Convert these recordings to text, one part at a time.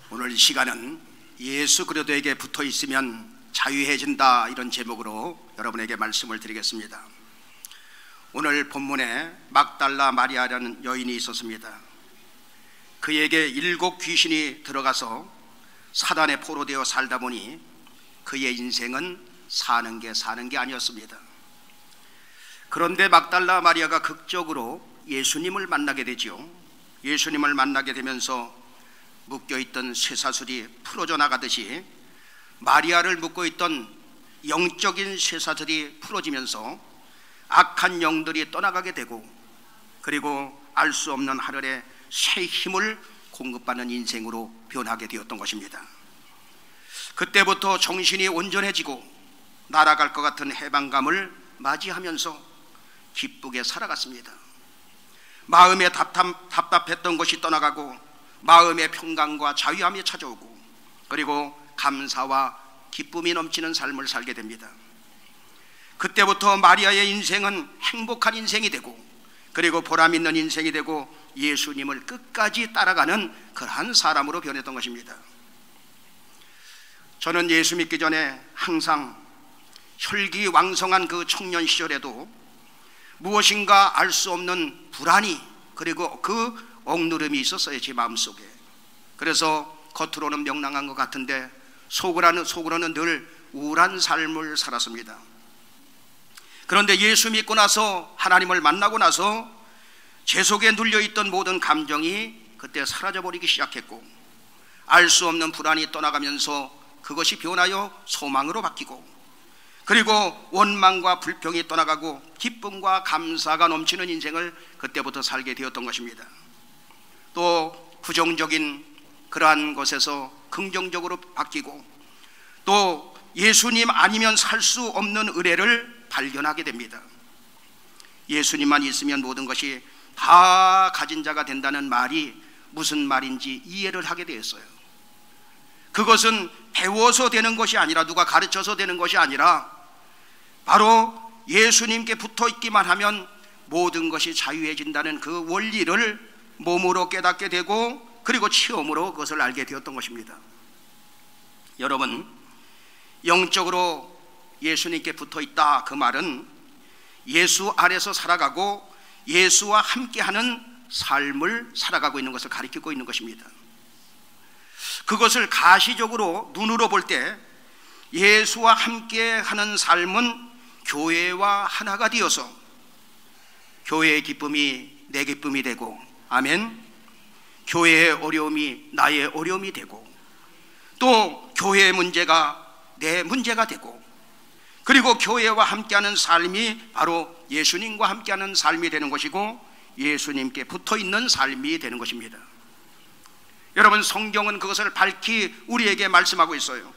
오늘 이 시간은 예수 그리스도에게 붙어 있으면 자유해진다, 이런 제목으로 여러분에게 말씀을 드리겠습니다. 오늘 본문에 막달라 마리아라는 여인이 있었습니다. 그에게 7 귀신이 들어가서 사단에 포로되어 살다 보니 그의 인생은 사는 게 아니었습니다. 그런데 막달라 마리아가 극적으로 예수님을 만나게 되죠. 예수님을 만나게 되면서 묶여있던 쇠사슬이 풀어져 나가듯이 마리아를 묶고있던 영적인 쇠사슬이 풀어지면서 악한 영들이 떠나가게 되고, 그리고 알 수 없는 하늘에 새 힘을 공급받는 인생으로 변하게 되었던 것입니다. 그때부터 정신이 온전해지고 날아갈 것 같은 해방감을 맞이하면서 기쁘게 살아갔습니다. 마음에 답답했던 것이 떠나가고 마음의 평강과 자유함이 찾아오고, 그리고 감사와 기쁨이 넘치는 삶을 살게 됩니다. 그때부터 마리아의 인생은 행복한 인생이 되고, 그리고 보람 있는 인생이 되고, 예수님을 끝까지 따라가는 그러한 사람으로 변했던 것입니다. 저는 예수 믿기 전에 항상 혈기왕성한 그 청년 시절에도 무엇인가 알 수 없는 불안이, 그리고 그 억누름이 있었어요, 제 마음속에. 그래서 겉으로는 명랑한 것 같은데 속으로는 늘 우울한 삶을 살았습니다. 그런데 예수 믿고 나서, 하나님을 만나고 나서 제 속에 눌려있던 모든 감정이 그때 사라져버리기 시작했고, 알 수 없는 불안이 떠나가면서 그것이 변하여 소망으로 바뀌고, 그리고 원망과 불평이 떠나가고 기쁨과 감사가 넘치는 인생을 그때부터 살게 되었던 것입니다. 또 부정적인 그러한 것에서 긍정적으로 바뀌고, 또 예수님 아니면 살 수 없는 은혜를 발견하게 됩니다. 예수님만 있으면 모든 것이 다 가진 자가 된다는 말이 무슨 말인지 이해를 하게 되었어요. 그것은 배워서 되는 것이 아니라, 누가 가르쳐서 되는 것이 아니라, 바로 예수님께 붙어 있기만 하면 모든 것이 자유해진다는 그 원리를 몸으로 깨닫게 되고, 그리고 체험으로 그것을 알게 되었던 것입니다. 여러분, 영적으로 예수님께 붙어 있다, 그 말은 예수 아래서 살아가고 예수와 함께하는 삶을 살아가고 있는 것을 가리키고 있는 것입니다. 그것을 가시적으로 눈으로 볼 때 예수와 함께하는 삶은 교회와 하나가 되어서 교회의 기쁨이 내 기쁨이 되고, 아멘, 교회의 어려움이 나의 어려움이 되고, 또 교회의 문제가 내 문제가 되고, 그리고 교회와 함께하는 삶이 바로 예수님과 함께하는 삶이 되는 것이고, 예수님께 붙어있는 삶이 되는 것입니다. 여러분, 성경은 그것을 밝히 우리에게 말씀하고 있어요.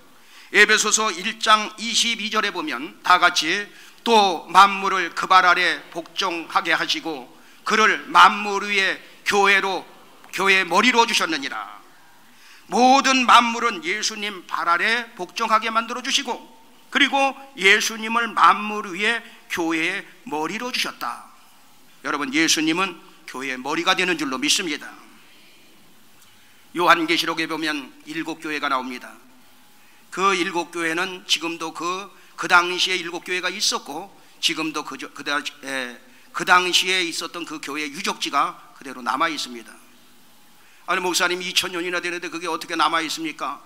에베소서 1장 22절에 보면 다 같이, 또 만물을 그 발 아래 복종하게 하시고 그를 만물 위에 교회의 머리로 주셨느니라. 모든 만물은 예수님 발 아래 복종하게 만들어 주시고, 그리고 예수님을 만물 위에 교회의 머리로 주셨다. 여러분, 예수님은 교회의 머리가 되는 줄로 믿습니다. 요한계시록에 보면 7 교회가 나옵니다. 그 7 교회는 지금도 그 당시에 7 교회가 있었고, 지금도 그 당시에 있었던 그 교회의 유적지가 그대로 남아 있습니다. 아니, 목사님 2000년이나 되는데 그게 어떻게 남아 있습니까?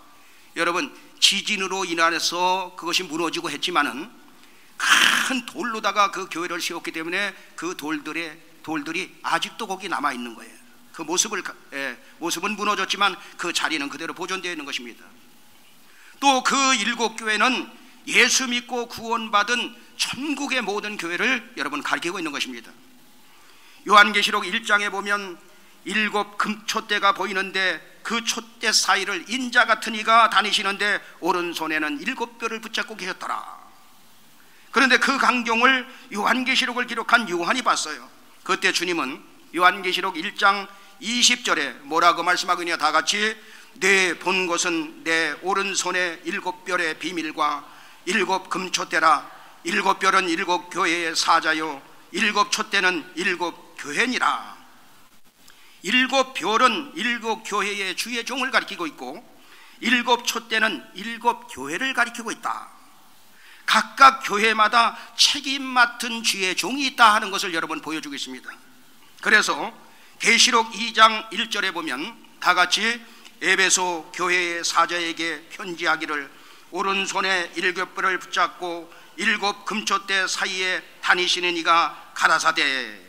여러분, 지진으로 인해서 그것이 무너지고 했지만은 큰 돌로다가 그 교회를 세웠기 때문에 그 돌들이 아직도 거기 남아 있는 거예요. 그 모습은 무너졌지만 그 자리는 그대로 보존되어 있는 것입니다. 또 그 7 교회는 예수 믿고 구원받은 천국의 모든 교회를 여러분 가리키고 있는 것입니다. 요한계시록 1장에 보면 7 금촛대가 보이는데 그 촛대 사이를 인자 같은 이가 다니시는데 오른손에는 7 뼈를 붙잡고 계셨더라. 그런데 그 광경을 요한계시록을 기록한 요한이 봤어요. 그때 주님은 요한계시록 1장 20절에 뭐라고 말씀하고 있냐, 다 같이, 내 본 것은 내 오른손에 7 뼈의 비밀과 7 금촛대라. 7 뼈는 7 교회의 사자요 7 촛대는 7 교회니라. 7 별은 7 교회의 주의 종을 가리키고 있고, 일곱 촛대는 일곱 교회를 가리키고 있다. 각각 교회마다 책임 맡은 주의 종이 있다 하는 것을 여러분 보여주고 있습니다. 그래서 계시록 2장 1절에 보면 다 같이 에베소 교회의 사자에게 편지하기를 오른손에 일곱 뿔을 붙잡고 일곱 금촛대 사이에 다니시는 이가 가라사대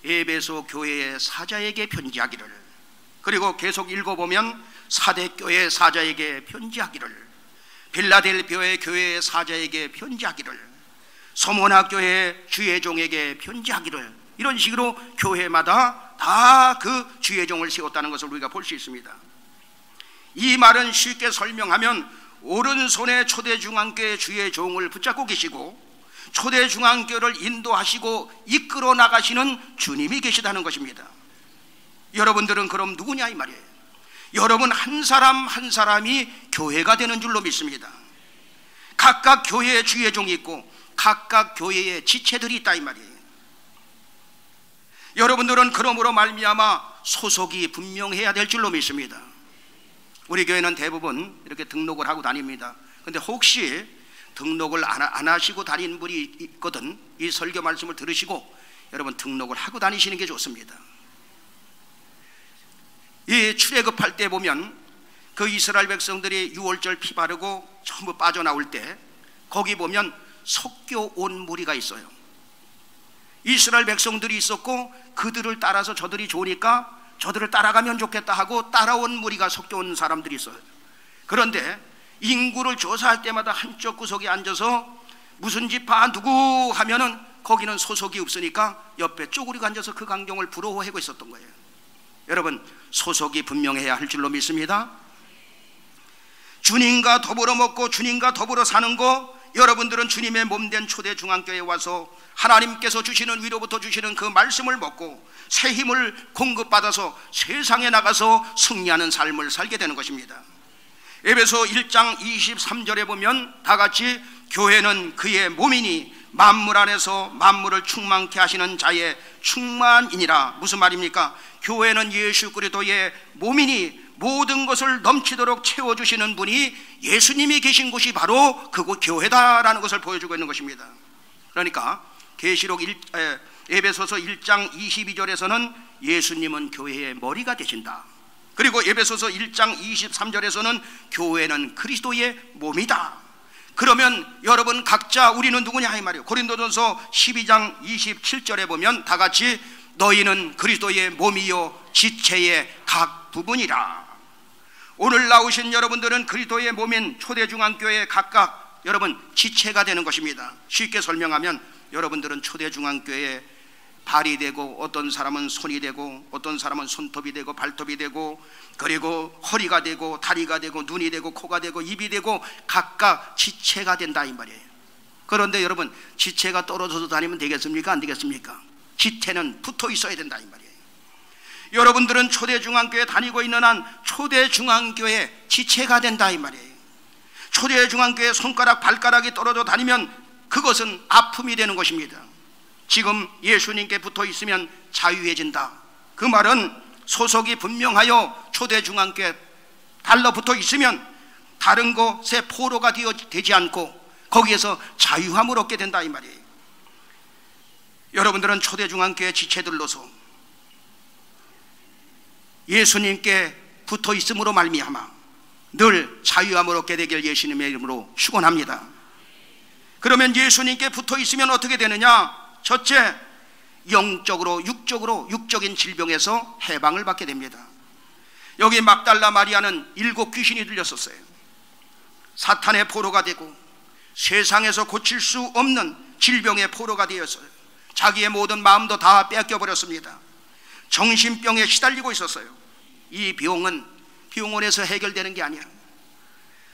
에베소 교회의 사자에게 편지하기를, 그리고 계속 읽어보면 사대교회 사자에게 편지하기를, 빌라델비아의 교회의 사자에게 편지하기를, 서모나 교회의 주의 종에게 편지하기를, 이런 식으로 교회마다 다 그 주의 종을 세웠다는 것을 우리가 볼 수 있습니다. 이 말은 쉽게 설명하면 오른손에 초대중앙교회 주의 종을 붙잡고 계시고 초대중앙교회를 인도하시고 이끌어 나가시는 주님이 계시다는 것입니다. 여러분들은 그럼 누구냐 이 말이에요. 여러분 한 사람 한 사람이 교회가 되는 줄로 믿습니다. 각각 교회에 주의 종이 있고 각각 교회에 지체들이 있다 이 말이에요. 여러분들은 그러므로 말미암아 소속이 분명해야 될 줄로 믿습니다. 우리 교회는 대부분 이렇게 등록을 하고 다닙니다. 근데 혹시 등록을 안 하시고 다니는 분이 있거든, 이 설교 말씀을 들으시고 여러분 등록을 하고 다니시는 게 좋습니다. 이 출애굽할 때 보면 그 이스라엘 백성들이 유월절 피 바르고 전부 빠져나올 때 거기 보면 섞여온 무리가 있어요. 이스라엘 백성들이 있었고 그들을 따라서 저들이 좋으니까 저들을 따라가면 좋겠다 하고 따라온 무리가 섞여온 사람들이 있어요. 그런데 인구를 조사할 때마다 한쪽 구석에 앉아서 무슨 지파 누구 하면은 거기는 소속이 없으니까 옆에 쪼그리고 앉아서 그 광경을 부러워하고 있었던 거예요. 여러분 소속이 분명해야 할 줄로 믿습니다. 주님과 더불어 먹고 주님과 더불어 사는 거, 여러분들은 주님의 몸된 초대중앙교회에 와서 하나님께서 주시는 위로부터 주시는 그 말씀을 먹고 새 힘을 공급받아서 세상에 나가서 승리하는 삶을 살게 되는 것입니다. 에베소 1장 23절에 보면 다 같이 교회는 그의 몸이니 만물 안에서 만물을 충만케 하시는 자의 충만이니라. 무슨 말입니까? 교회는 예수 그리스도의 몸이니 모든 것을 넘치도록 채워주시는 분이 예수님이 계신 곳이 바로 그곳 교회다라는 것을 보여주고 있는 것입니다. 그러니까 계시록 에베소서 1장 22절에서는 예수님은 교회의 머리가 되신다. 그리고 에베소서 1장 23절에서는 교회는 그리스도의 몸이다. 그러면 여러분 각자 우리는 누구냐 이 말이에요. 고린도전서 12장 27절에 보면 다 같이 너희는 그리스도의 몸이요 지체의 각 부분이라. 오늘 나오신 여러분들은 그리스도의 몸인 초대중앙교회에 각각 여러분 지체가 되는 것입니다. 쉽게 설명하면 여러분들은 초대중앙교회에 발이 되고 어떤 사람은 손이 되고 어떤 사람은 손톱이 되고 발톱이 되고 그리고 허리가 되고 다리가 되고 눈이 되고 코가 되고 입이 되고 각각 지체가 된다 이 말이에요. 그런데 여러분 지체가 떨어져서 다니면 되겠습니까? 안 되겠습니까? 지체는 붙어 있어야 된다 이 말이에요. 여러분들은 초대중앙교회 다니고 있는 한 초대중앙교회 지체가 된다 이 말이에요. 초대중앙교회 손가락 발가락이 떨어져 다니면 그것은 아픔이 되는 것입니다. 지금 예수님께 붙어 있으면 자유해진다. 그 말은 소속이 분명하여 초대중앙교회 달라붙어 있으면 다른 것에 포로가 되지 않고 거기에서 자유함을 얻게 된다 이 말이에요. 여러분들은 초대중앙교회 지체들로서 예수님께 붙어 있음으로 말미암아 늘 자유함을 얻게 되길 예수님의 이름으로 축원합니다. 그러면 예수님께 붙어 있으면 어떻게 되느냐? 첫째, 영적으로 육적인 질병에서 해방을 받게 됩니다. 여기 막달라 마리아는 7 귀신이 들렸었어요. 사탄의 포로가 되고 세상에서 고칠 수 없는 질병의 포로가 되었어요. 자기의 모든 마음도 다 뺏겨버렸습니다. 정신병에 시달리고 있었어요. 이 병은 병원에서 해결되는 게 아니야.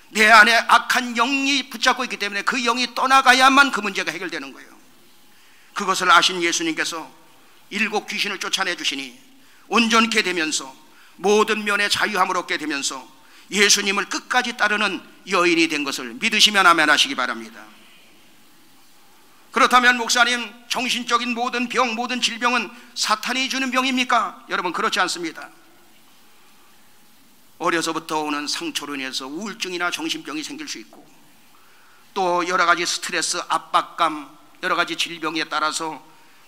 내 안에 악한 영이 붙잡고 있기 때문에 그 영이 떠나가야만 그 문제가 해결되는 거예요. 그것을 아신 예수님께서 7 귀신을 쫓아내 주시니 온전케 되면서 모든 면에 자유함을 얻게 되면서 예수님을 끝까지 따르는 여인이 된 것을 믿으시면 아멘 하시기 바랍니다. 그렇다면 목사님, 정신적인 모든 병, 모든 질병은 사탄이 주는 병입니까? 여러분 그렇지 않습니다. 어려서부터 오는 상처로 인해서 우울증이나 정신병이 생길 수 있고, 또 여러 가지 스트레스, 압박감, 여러 가지 질병에 따라서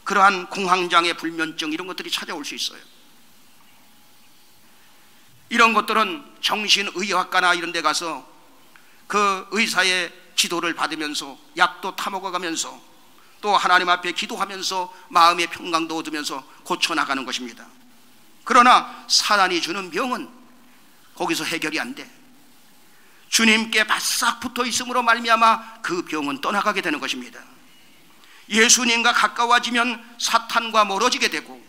그러한 공황장애, 불면증 이런 것들이 찾아올 수 있어요. 이런 것들은 정신의학과나 이런 데 가서 그 의사의 지도를 받으면서 약도 타먹어가면서 또 하나님 앞에 기도하면서 마음의 평강도 얻으면서 고쳐나가는 것입니다. 그러나 사단이 주는 병은 거기서 해결이 안 돼. 주님께 바싹 붙어 있음으로 말미암아 그 병은 떠나가게 되는 것입니다. 예수님과 가까워지면 사탄과 멀어지게 되고,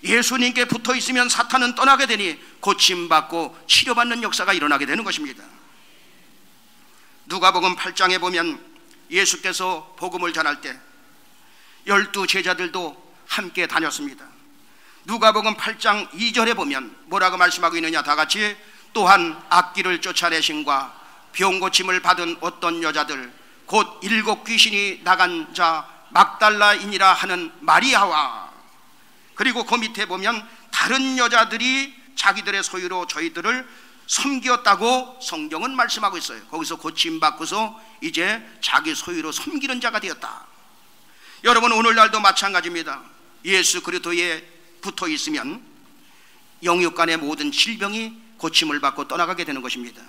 예수님께 붙어 있으면 사탄은 떠나게 되니 고침받고 치료받는 역사가 일어나게 되는 것입니다. 누가복음 8장에 보면 예수께서 복음을 전할 때 12 제자들도 함께 다녔습니다. 누가복음 8장 2절에 보면 뭐라고 말씀하고 있느냐, 다 같이. 또한 악귀를 쫓아내심과 병 고침을 받은 어떤 여자들, 곧 7 귀신이 나간 자 막달라인이라 하는 마리아와, 그리고 그 밑에 보면 다른 여자들이 자기들의 소유로 저희들을 섬겼다고 성경은 말씀하고 있어요. 거기서 고침받고서 이제 자기 소유로 섬기는 자가 되었다. 여러분, 오늘날도 마찬가지입니다. 예수 그리스도에 붙어 있으면 영육간의 모든 질병이 고침을 받고 떠나가게 되는 것입니다.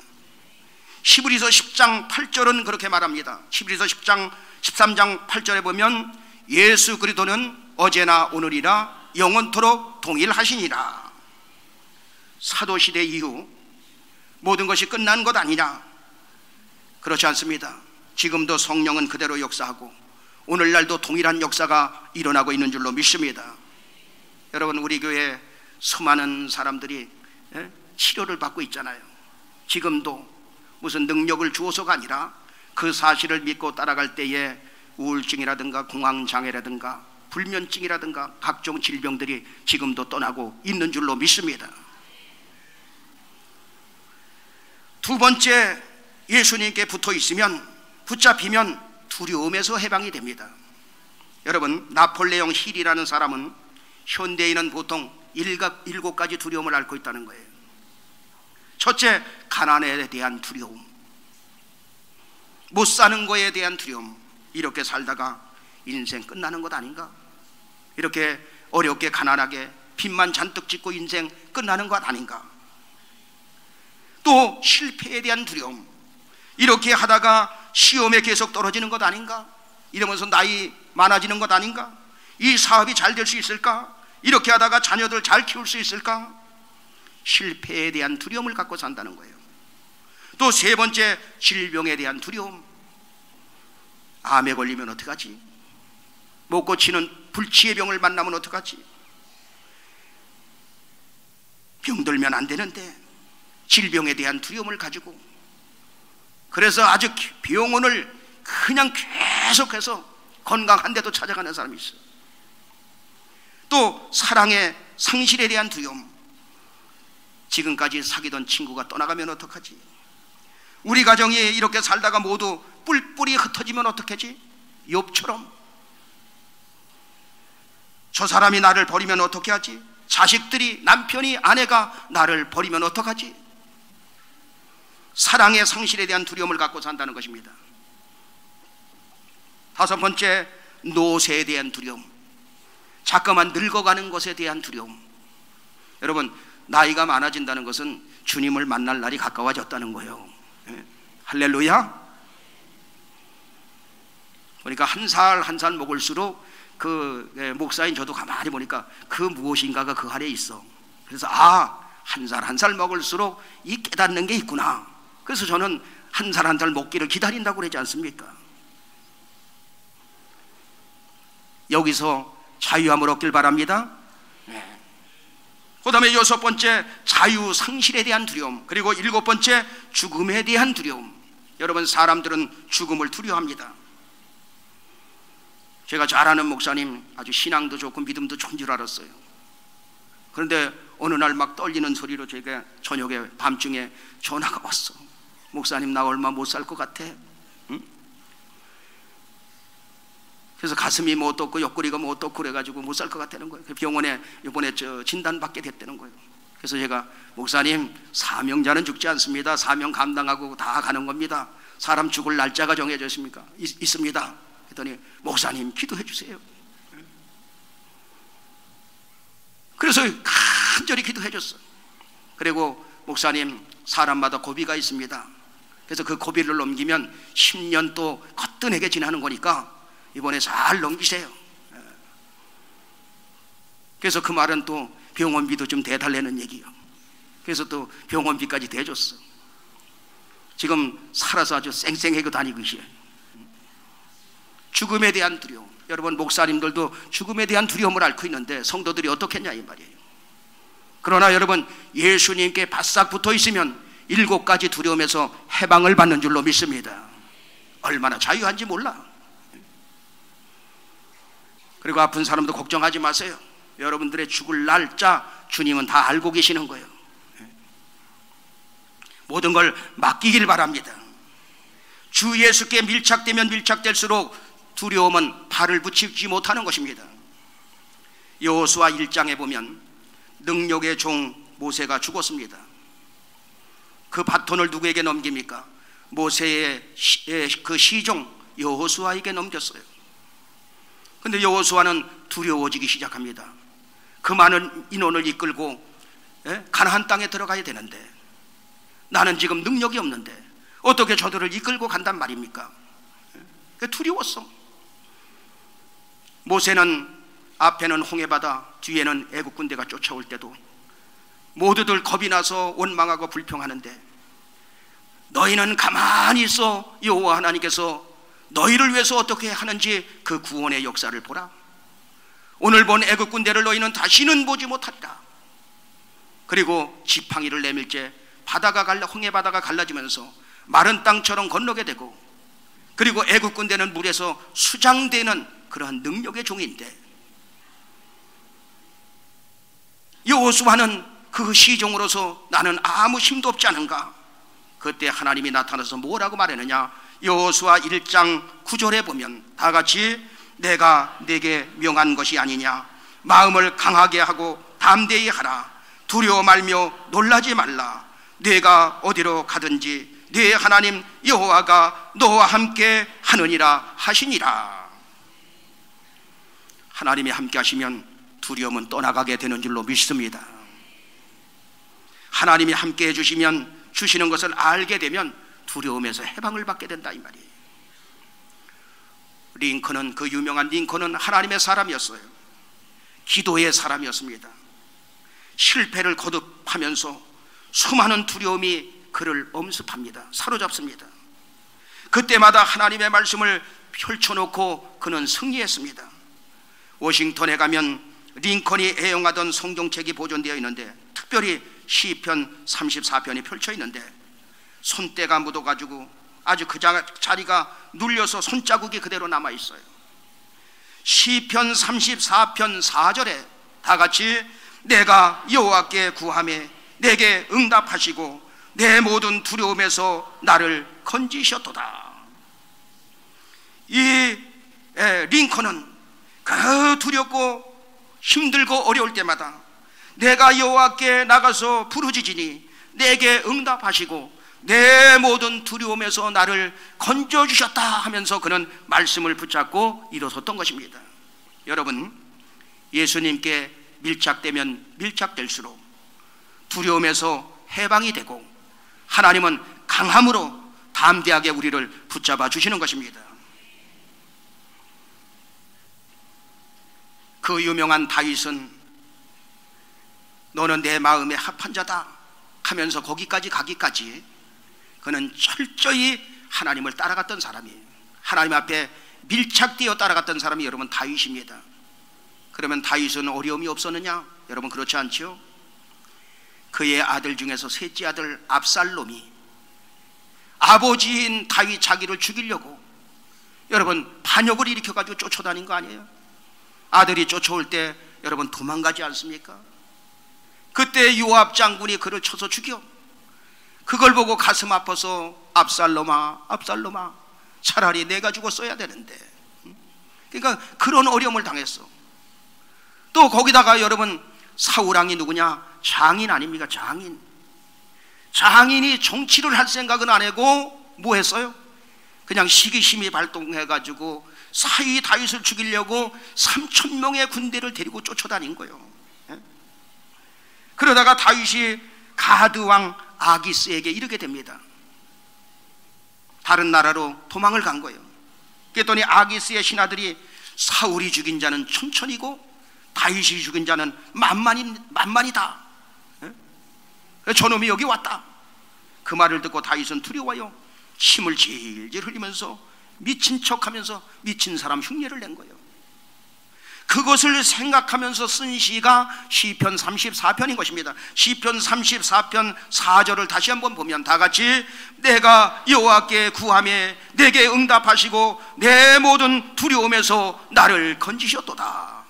히브리서 10장 8절은 그렇게 말합니다. 히브리서 10장 13장 8절에 보면 예수 그리스도는 어제나 오늘이나 영원토록 동일하시니라. 사도시대 이후 모든 것이 끝난 것 아니냐? 그렇지 않습니다. 지금도 성령은 그대로 역사하고 오늘날도 동일한 역사가 일어나고 있는 줄로 믿습니다. 여러분, 우리 교회 수많은 사람들이 치료를 받고 있잖아요. 지금도 무슨 능력을 주어서가 아니라 그 사실을 믿고 따라갈 때에 우울증이라든가 공황장애라든가 불면증이라든가 각종 질병들이 지금도 떠나고 있는 줄로 믿습니다. 두 번째, 예수님께 붙어 있으면, 붙잡히면 두려움에서 해방이 됩니다. 여러분, 나폴레옹 힐이라는 사람은 현대인은 보통 7가지 두려움을 앓고 있다는 거예요. 첫째, 가난에 대한 두려움, 못 사는 거에 대한 두려움. 이렇게 살다가 인생 끝나는 것 아닌가? 이렇게 어렵게 가난하게 빚만 잔뜩 짓고 인생 끝나는 것 아닌가? 또 실패에 대한 두려움. 이렇게 하다가 시험에 계속 떨어지는 것 아닌가? 이러면서 나이 많아지는 것 아닌가? 이 사업이 잘 될 수 있을까? 이렇게 하다가 자녀들 잘 키울 수 있을까? 실패에 대한 두려움을 갖고 산다는 거예요. 또 세 번째, 질병에 대한 두려움. 암에 걸리면 어떡하지? 못 고치는 불치의 병을 만나면 어떡하지? 병들면 안 되는데 질병에 대한 두려움을 가지고, 그래서 아주 병원을 그냥 계속해서 건강한데도 찾아가는 사람이 있어요. 또 사랑의 상실에 대한 두려움. 지금까지 사귀던 친구가 떠나가면 어떡하지? 우리 가정이 이렇게 살다가 모두 뿔뿔이 흩어지면 어떡하지? 욥처럼. 저 사람이 나를 버리면 어떻게 하지? 자식들이, 남편이, 아내가 나를 버리면 어떡하지? 사랑의 상실에 대한 두려움을 갖고 산다는 것입니다. 다섯 번째, 노쇠에 대한 두려움. 자꾸만 늙어가는 것에 대한 두려움. 여러분, 나이가 많아진다는 것은 주님을 만날 날이 가까워졌다는 거예요. 할렐루야. 그러니까 한 살 한 살 먹을수록 그 목사인 저도 가만히 보니까 그 무엇인가가 그 안에 있어. 그래서 한 살 한 살 먹을수록 이 깨닫는 게 있구나. 그래서 저는 한 살 한 살 먹기를 기다린다고 그러지 않습니까? 여기서 자유함을 얻길 바랍니다. 그 다음에 여섯 번째, 자유 상실에 대한 두려움. 그리고 일곱 번째, 죽음에 대한 두려움. 여러분, 사람들은 죽음을 두려워합니다. 제가 잘 아는 목사님, 아주 신앙도 좋고 믿음도 좋은 줄 알았어요. 그런데 어느 날 막 떨리는 소리로 제가 저녁에 밤중에 전화가 왔어. 목사님, 나 얼마 못 살 것 같아. 응? 그래서 가슴이 뭐 어떻고 옆구리가 뭐 어떻고 그래가지고 못 살 것 같다는 거예요. 병원에 이번에 진단 받게 됐다는 거예요. 그래서 제가 목사님, 사명자는 죽지 않습니다. 사명 감당하고 다 가는 겁니다. 사람 죽을 날짜가 정해져 있습니까? 있습니다. 그랬더니 목사님 기도해 주세요. 그래서 간절히 기도해 줬어요. 그리고 목사님, 사람마다 고비가 있습니다. 그래서 그 고비를 넘기면 10년 또 거뜬하게 지나는 거니까 이번에 잘 넘기세요. 그래서 그 말은 또 병원비도 좀 대달라는 얘기요. 그래서 또 병원비까지 대줬어. 지금 살아서 아주 쌩쌩하게 다니고 있어요. 죽음에 대한 두려움. 여러분, 목사님들도 죽음에 대한 두려움을 앓고 있는데 성도들이 어떻겠냐 이 말이에요. 그러나 여러분, 예수님께 바싹 붙어 있으면 7가지 두려움에서 해방을 받는 줄로 믿습니다. 얼마나 자유한지 몰라. 그리고 아픈 사람도 걱정하지 마세요. 여러분들의 죽을 날짜 주님은 다 알고 계시는 거예요. 모든 걸 맡기길 바랍니다. 주 예수께 밀착되면 밀착될수록 두려움은 발을 붙이지 못하는 것입니다. 여호수아 1장에 보면 능력의 종 모세가 죽었습니다. 그 바톤을 누구에게 넘깁니까? 모세의 그 시종 여호수아에게 넘겼어요. 그런데 여호수아는 두려워지기 시작합니다. 그 많은 인원을 이끌고 가나안 땅에 들어가야 되는데 나는 지금 능력이 없는데 어떻게 저들을 이끌고 간단 말입니까? 두려웠어. 모세는 앞에는 홍해바다, 뒤에는 애국 군대가 쫓아올 때도 모두들 겁이 나서 원망하고 불평하는데 너희는 가만히 있어. 여호와 하나님께서 너희를 위해서 어떻게 하는지 그 구원의 역사를 보라. 오늘 본 애국 군대를 너희는 다시는 보지 못하리라. 그리고 지팡이를 내밀제 홍해바다가 갈라지면서 마른 땅처럼 건너게 되고, 그리고 애국 군대는 물에서 수장되는 그러한 능력의 종인데 여호수아는 그 시종으로서 나는 아무 힘도 없지 않은가? 그때 하나님이 나타나서 뭐라고 말했느냐? 여호수아 1장 9절에 보면 다 같이 내가 네게 명한 것이 아니냐? 마음을 강하게 하고 담대히 하라. 두려워 말며 놀라지 말라. 네가 어디로 가든지 네 하나님 여호와가 너와 함께 하느니라 하시니라. 하나님이 함께 하시면 두려움은 떠나가게 되는 줄로 믿습니다. 하나님이 함께 해주시면, 주시는 것을 알게 되면 두려움에서 해방을 받게 된다 이 말이에요. 링컨은, 그 유명한 링컨은 하나님의 사람이었어요. 기도의 사람이었습니다. 실패를 거듭하면서 수많은 두려움이 그를 엄습합니다. 사로잡습니다. 그때마다 하나님의 말씀을 펼쳐놓고 그는 승리했습니다. 워싱턴에 가면 링컨이 애용하던 성경책이 보존되어 있는데, 특별히 시편 34편이 펼쳐 있는데 손때가 묻어가지고 아주 그 자리가 눌려서 손자국이 그대로 남아 있어요. 시편 34편 4절에 다 같이 내가 여호와께 구하매 내게 응답하시고 내 모든 두려움에서 나를 건지셨도다. 이 링컨은 그 두렵고 힘들고 어려울 때마다 내가 여호와께 나가서 부르짖으니 내게 응답하시고 내 모든 두려움에서 나를 건져주셨다 하면서 그는 말씀을 붙잡고 일어섰던 것입니다. 여러분, 예수님께 밀착되면 밀착될수록 두려움에서 해방이 되고 하나님은 강함으로 담대하게 우리를 붙잡아 주시는 것입니다. 그 유명한 다윗은 너는 내 마음에 합한 자다 하면서 거기까지 가기까지 그는 철저히 하나님을 따라갔던 사람이에요. 하나님 앞에 밀착되어 따라갔던 사람이 여러분 다윗입니다. 그러면 다윗은 어려움이 없었느냐? 여러분 그렇지 않죠? 그의 아들 중에서 셋째 아들 압살롬이 아버지인 다윗 자기를 죽이려고 여러분 반역을 일으켜가지고 쫓아다닌 거 아니에요? 아들이 쫓아올 때 여러분 도망가지 않습니까? 그때 요압 장군이 그를 쳐서 죽여. 그걸 보고 가슴 아파서 압살롬아 압살롬아 차라리 내가 죽었어야 되는데. 그러니까 그런 어려움을 당했어. 또 거기다가 여러분 사울왕이 누구냐? 장인 아닙니까? 장인. 장인이 정치를 할 생각은 안 하고 뭐 했어요? 그냥 시기심이 발동해가지고 사위 다윗을 죽이려고 3,000명의 군대를 데리고 쫓아다닌 거예요. 그러다가 다윗이 가드 왕 아기스에게 이르게 됩니다. 다른 나라로 도망을 간 거예요. 그랬더니 아기스의 신하들이 사울이 죽인 자는 천천히고 다윗이 죽인 자는 만만이다. 저놈이 여기 왔다. 그 말을 듣고 다윗은 두려워요. 침을 질질 흘리면서 미친 척하면서 미친 사람 흉내를 낸 거예요. 그것을 생각하면서 쓴 시가 시편 34편인 것입니다. 시편 34편 4절을 다시 한번 보면 다 같이 내가 여호와께 구하매 내게 응답하시고 내 모든 두려움에서 나를 건지셨도다.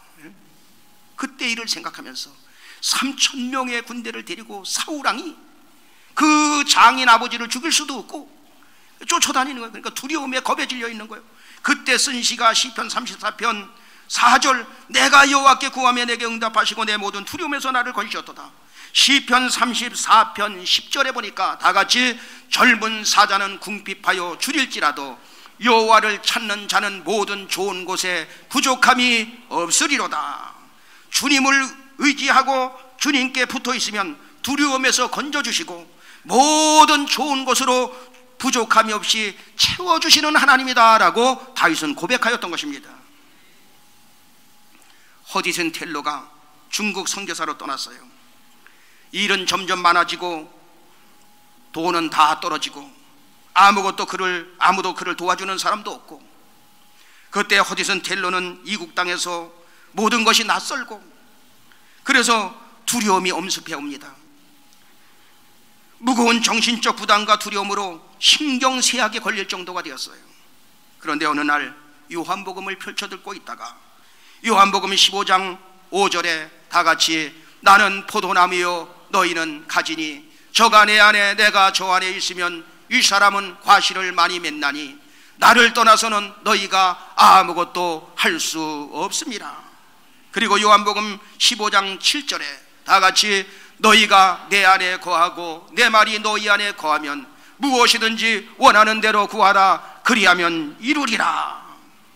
그때 일을 생각하면서 3,000명의 군대를 데리고 사울왕이 그 장인 아버지를 죽일 수도 없고 쫓아다니는 거예요. 그러니까 두려움에 겁에 질려 있는 거예요. 그때 쓴 시가 시편 34편 4절 내가 여호와께 구하며 내게 응답하시고 내 모든 두려움에서 나를 건지셨도다. 시편 34편 10절에 보니까 다 같이 젊은 사자는 궁핍하여 줄일지라도 여호와를 찾는 자는 모든 좋은 곳에 부족함이 없으리로다. 주님을 의지하고 주님께 붙어 있으면 두려움에서 건져주시고 모든 좋은 곳으로 부족함이 없이 채워주시는 하나님이다 라고 다윗은 고백하였던 것입니다. 허디슨 텔러가 중국 선교사로 떠났어요. 일은 점점 많아지고 돈은 다 떨어지고 아무도 그를 도와주는 사람도 없고, 그때 허디슨 텔러는 이국 땅에서 모든 것이 낯설고 그래서 두려움이 엄습해 옵니다. 무거운 정신적 부담과 두려움으로 신경쇠약에 걸릴 정도가 되었어요. 그런데 어느 날 요한복음을 펼쳐듣고 있다가 요한복음 15장 5절에 다 같이 나는 포도나무요 너희는 가지니 저가 내 안에 내가 저 안에 있으면 이 사람은 과실을 많이 맺나니 나를 떠나서는 너희가 아무것도 할 수 없습니다. 그리고 요한복음 15장 7절에 다 같이 너희가 내 안에 거하고 내 말이 너희 안에 거하면 무엇이든지 원하는 대로 구하라 그리하면 이루리라.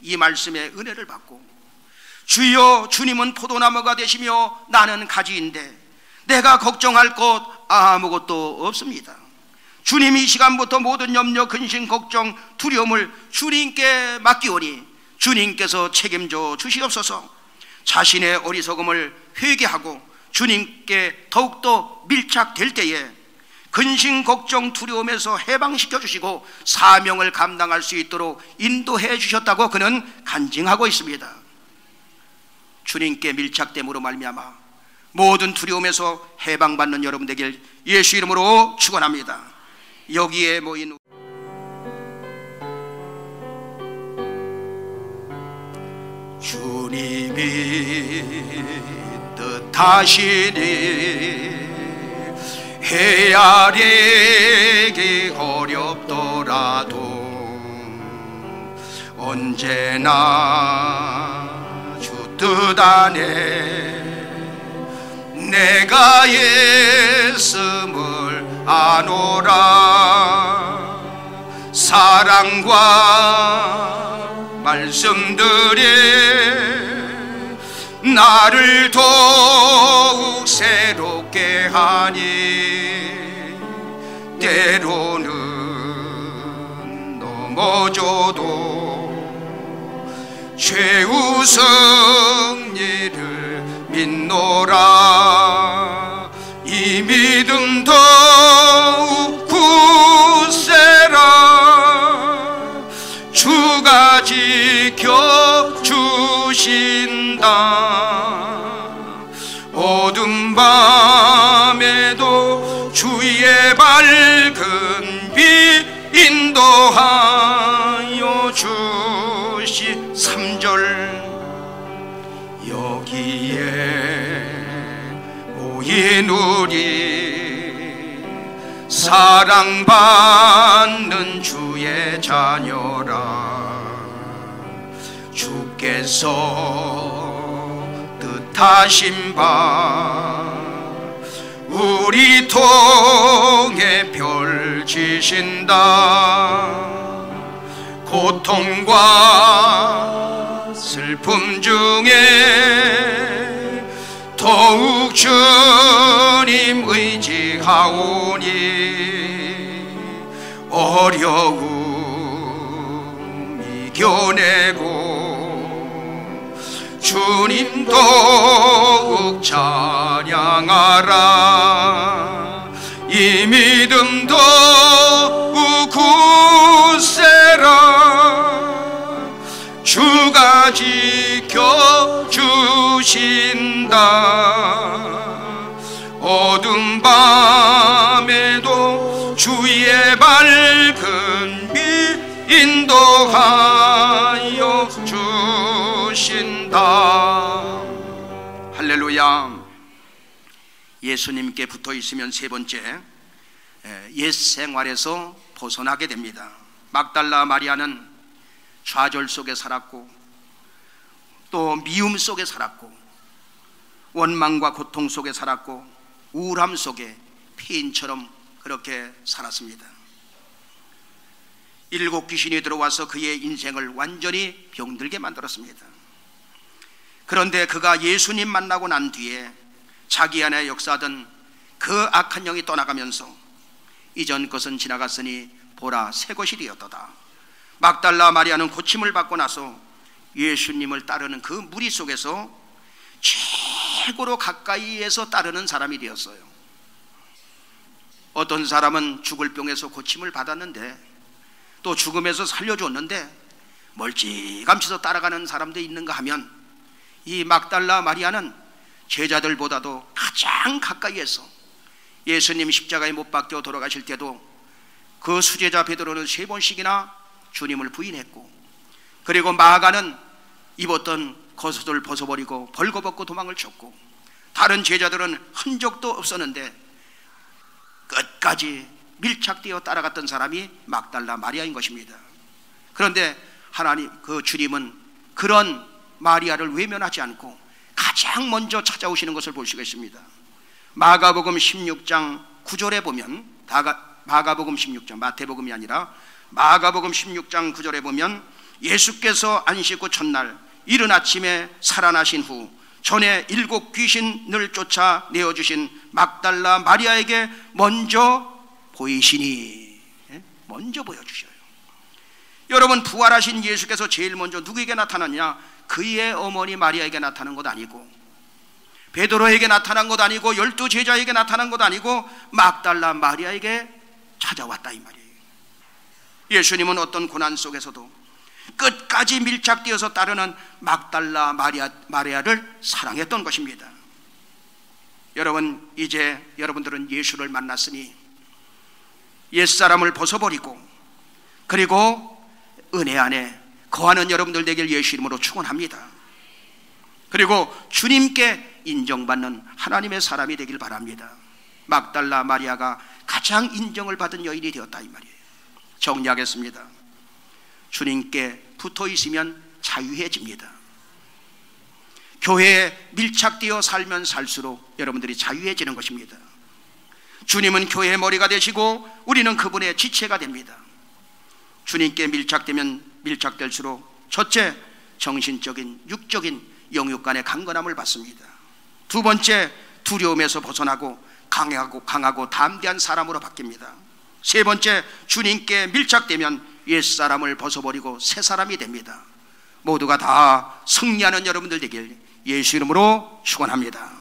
이 말씀에 은혜를 받고 주여 주님은 포도나무가 되시며 나는 가지인데 내가 걱정할 것 아무것도 없습니다. 주님이 이 시간부터 모든 염려, 근심, 걱정, 두려움을 주님께 맡기오니 주님께서 책임져 주시옵소서. 자신의 어리석음을 회개하고 주님께 더욱더 밀착될 때에 근심, 걱정, 두려움에서 해방시켜 주시고 사명을 감당할 수 있도록 인도해 주셨다고 그는 간증하고 있습니다. 주님께 밀착됨으로 말미암아 모든 두려움에서 해방받는 여러분 되길 예수 이름으로 축원합니다. 여기에 모인 주님이 뜻하시니 헤아리기 어렵더라도 언제나 주 뜻 안에 내가 있음을 아노라. 사랑과 말씀들이 나를 더욱 새롭게 하니 때로는 넘어져도 최후 승리를 믿노라. 이 믿음 더욱 굳세라. 주가 지켜주신다. 어둠 밤에도 주의 밝은 빛 인도하여 주시. 3절 여기에 모인 우리 사랑받는 주의 자녀라. 주께서 뜻하신 바 우리 통해 펼치신다. 고통과 슬픔 중에 더욱 주님 의지하오니 어려움 이겨내고 주님 더욱 찬양하라. 이 믿음 더욱 굳세라. 주가 지켜주신다. 어둠 밤에도 주의 밝은 빛 인도하여 주신다. 할렐루야. 예수님께 붙어 있으면 세 번째, 옛 생활에서 벗어나게 됩니다. 막달라 마리아는 좌절 속에 살았고 또 미움 속에 살았고 원망과 고통 속에 살았고 우울함 속에 폐인처럼 그렇게 살았습니다. 7 귀신이 들어와서 그의 인생을 완전히 병들게 만들었습니다. 그런데 그가 예수님 만나고 난 뒤에 자기 안에 역사하던 그 악한 영이 떠나가면서 이전 것은 지나갔으니 보라 새 것이 되었도다. 막달라 마리아는 고침을 받고 나서 예수님을 따르는 그 무리 속에서 최고로 가까이에서 따르는 사람이 되었어요. 어떤 사람은 죽을 병에서 고침을 받았는데 또 죽음에서 살려줬는데 멀찌감치서 따라가는 사람도 있는가 하면 이 막달라 마리아는 제자들보다도 가장 가까이에서 예수님 십자가에 못 박혀 돌아가실 때도 그 수제자 베드로는 3번씩이나 주님을 부인했고, 그리고 마가는 입었던 겉옷을 벗어버리고 벌거벗고 도망을 쳤고, 다른 제자들은 흔적도 없었는데 끝까지 밀착되어 따라갔던 사람이 막달라 마리아인 것입니다. 그런데 하나님 그 주님은 그런 마리아를 외면하지 않고 가장 먼저 찾아오시는 것을 볼 수가 있습니다. 마가복음 16장 9절에 보면, 마가복음 16장, 마태복음이 아니라 마가복음 16장 9절에 보면 예수께서 안식 후 첫날 이른 아침에 살아나신 후 전에 7 귀신을 쫓아 내어주신 막달라 마리아에게 먼저 보이시니, 먼저 보여주셔요. 여러분, 부활하신 예수께서 제일 먼저 누구에게 나타났냐? 그의 어머니 마리아에게 나타난 것 아니고, 베드로에게 나타난 것 아니고, 12 제자에게 나타난 것 아니고, 막달라 마리아에게 찾아왔다 이 말이에요. 예수님은 어떤 고난 속에서도 끝까지 밀착되어서 따르는 막달라 마리아를 사랑했던 것입니다. 여러분, 이제 여러분들은 예수를 만났으니 옛사람을 벗어버리고 그리고 은혜 안에 거하는 여러분들 되길 예수 이름으로 축원합니다. 그리고 주님께 인정받는 하나님의 사람이 되길 바랍니다. 막달라 마리아가 가장 인정을 받은 여인이 되었다 이 말이에요. 정리하겠습니다. 주님께 붙어 있으면 자유해집니다. 교회에 밀착되어 살면 살수록 여러분들이 자유해지는 것입니다. 주님은 교회의 머리가 되시고 우리는 그분의 지체가 됩니다. 주님께 밀착되면 밀착될수록 첫째, 정신적인 육적인 영육 간의 강건함을 받습니다. 두 번째, 두려움에서 벗어나고 강하고 담대한 사람으로 바뀝니다. 세 번째, 주님께 밀착되면 옛사람을 벗어버리고 새 사람이 됩니다. 모두가 다 승리하는 여러분들 되길 예수 이름으로 축원합니다.